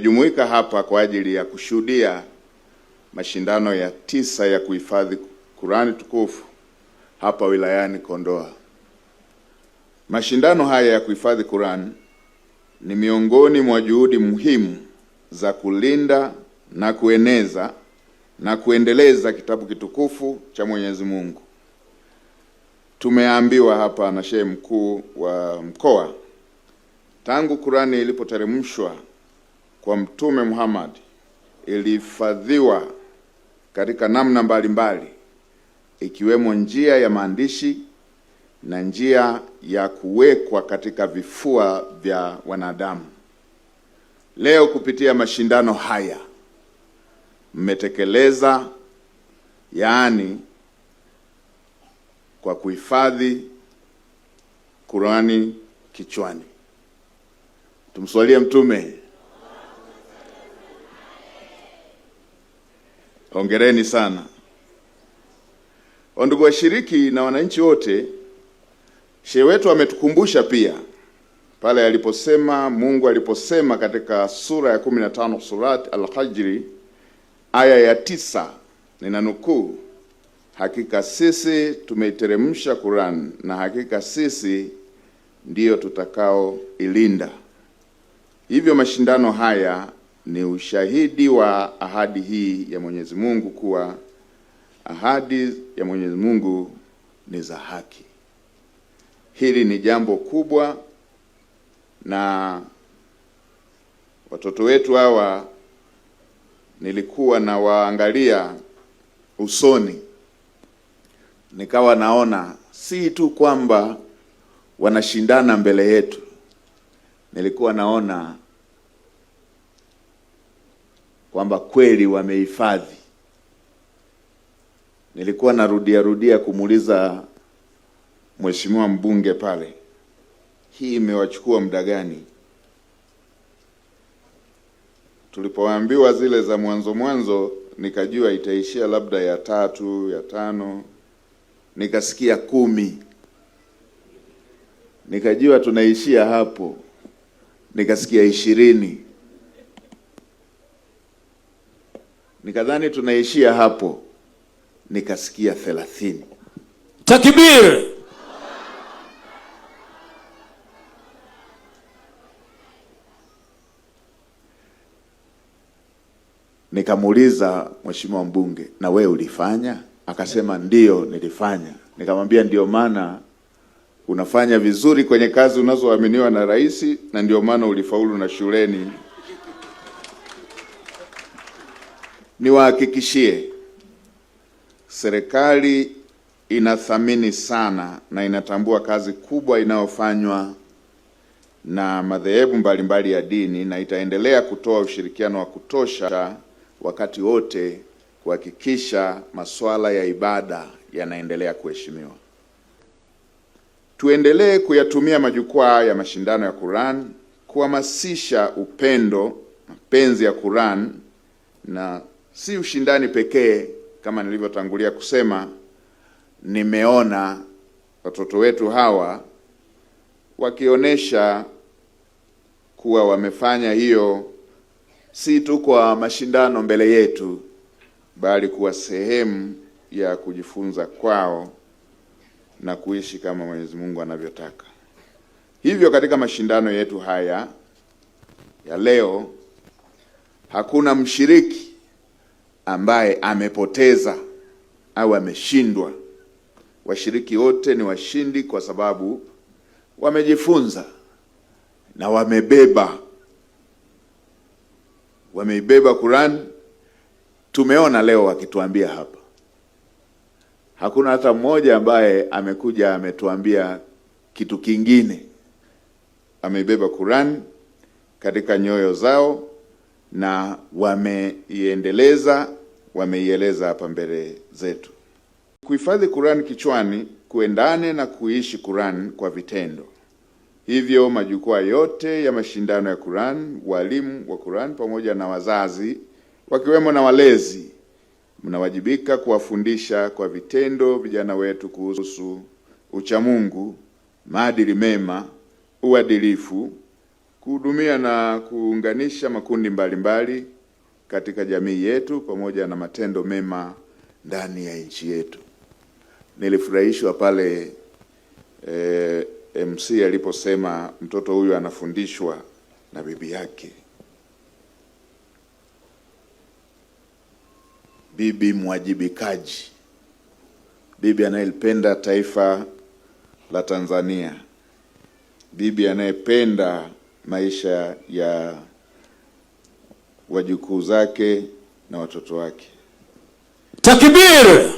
Tumejumuika hapa kwa ajili ya kushuhudia mashindano ya 9 ya kuhifadhi Qur'ani tukufu hapa wilayani Kondoa. Mashindano haya ya kuhifadhi Qur'ani ni miongoni mwa juhudi muhimu za kulinda na kueneza na kuendeleza kitabu kitukufu cha Mwenyezi Mungu. Tumeambiwa hapa na Sheikh Mkuu wa Mkoa, tangu Qur'ani ilipoteremshwa kwa Mtume Muhammad ilihifadhiwa katika namna mbalimbali, ikiwemo njia ya maandishi na njia ya kuwekwa katika vifua vya wanadamu. Leo kupitia mashindano haya mmetekeleza, yaani kwa kuhifadhi Qur'ani kichwani. Tumswalie Mtume. Hongereni sana. Ndugu washiriki na wananchi wote, Sheikh wetu ametukumbusha pia pale aliposema, Mungu aliposema katika sura ya 15 Surat Al-Hajri aya ya 9, ninanukuu, hakika sisi tumeiteremsha Qur'an na hakika sisi ndiyo tutakao ilinda. Hivyo mashindano haya ni ushahidi wa ahadi hii ya Mwenyezi Mungu, kuwa ahadi ya Mwenyezi Mungu ni za haki. Hili ni jambo kubwa, na watoto wetu hawa nilikuwa na waangalia usoni, nikawa naona si tu kwamba wanashindana mbele yetu, nilikuwa naona kwamba kweli wamehifadhi. Nilikuwa narudia kumuuliza mheshimiwa mbunge pale, hii imewachukua muda gani? Tulipoambiwa zile za mwanzo nikajua itaishia labda ya 3, ya 5, nikasikia 10. Nikajua tunaishia hapo, nikasikia 20. Nikadhani tunaishia hapo, nikasikia 30. Takbir! Nikamuuliza mheshimiwa mbunge, na wewe ulifanya? Akasema ndio nilifanya. Nikamwambia ndio maana unafanya vizuri kwenye kazi unazoaminiwa na rais, na ndio maana ulifaulu na shuleni. Niwahakikishie, serikali inathamini sana na inatambua kazi kubwa inayofanywa na madhehebu mbalimbali ya dini, na itaendelea kutoa ushirikiano wa kutosha wakati wote kuhakikisha masuala ya ibada yanaendelea kuheshimiwa. Tuendelee kuyatumia majukwaa ya mashindano ya Qur'an kuhamasisha upendo, mapenzi ya Qur'an, na si ushindani pekee. Kama nilivyotangulia kusema, nimeona watoto wetu hawa wakionyesha kuwa wamefanya hiyo si tu kwa mashindano mbele yetu, bali kuwa sehemu ya kujifunza kwao na kuishi kama Mwenyezi Mungu anavyotaka. Hivyo katika mashindano yetu haya ya leo, hakuna mshiriki ambaye amepoteza au ameshindwa. Washiriki wote ni washindi kwa sababu wamejifunza na wameibeba Qur'an. Tumeona leo wakituambia hapa, hakuna hata mmoja ambaye amekuja ametuambia kitu kingine. Ameibeba Qur'an katika nyoyo zao na wameieleza hapa mbele zetu. Kuhifadhi Qur'an kichwani kuendane na kuishi Qur'an kwa vitendo. Hivyo majukwaa yote ya mashindano ya Qur'an, walimu wa Qur'an pamoja na wazazi wakiwemo na walezi, mnawajibika kuwafundisha kwa vitendo vijana wetu kuhusu uchamungu, maadili mema, uadilifu, kuhudumia na kuunganisha makundi mbalimbali katika jamii yetu pamoja na matendo mema ndani ya nchi yetu. Nilifurahishwa pale MC aliposema mtoto huyu anafundishwa na bibi yake. Bibi mwajibikaji, bibi anayependa taifa la Tanzania, bibi anayependa maisha ya wajukuu zake na watoto wake. Takbir!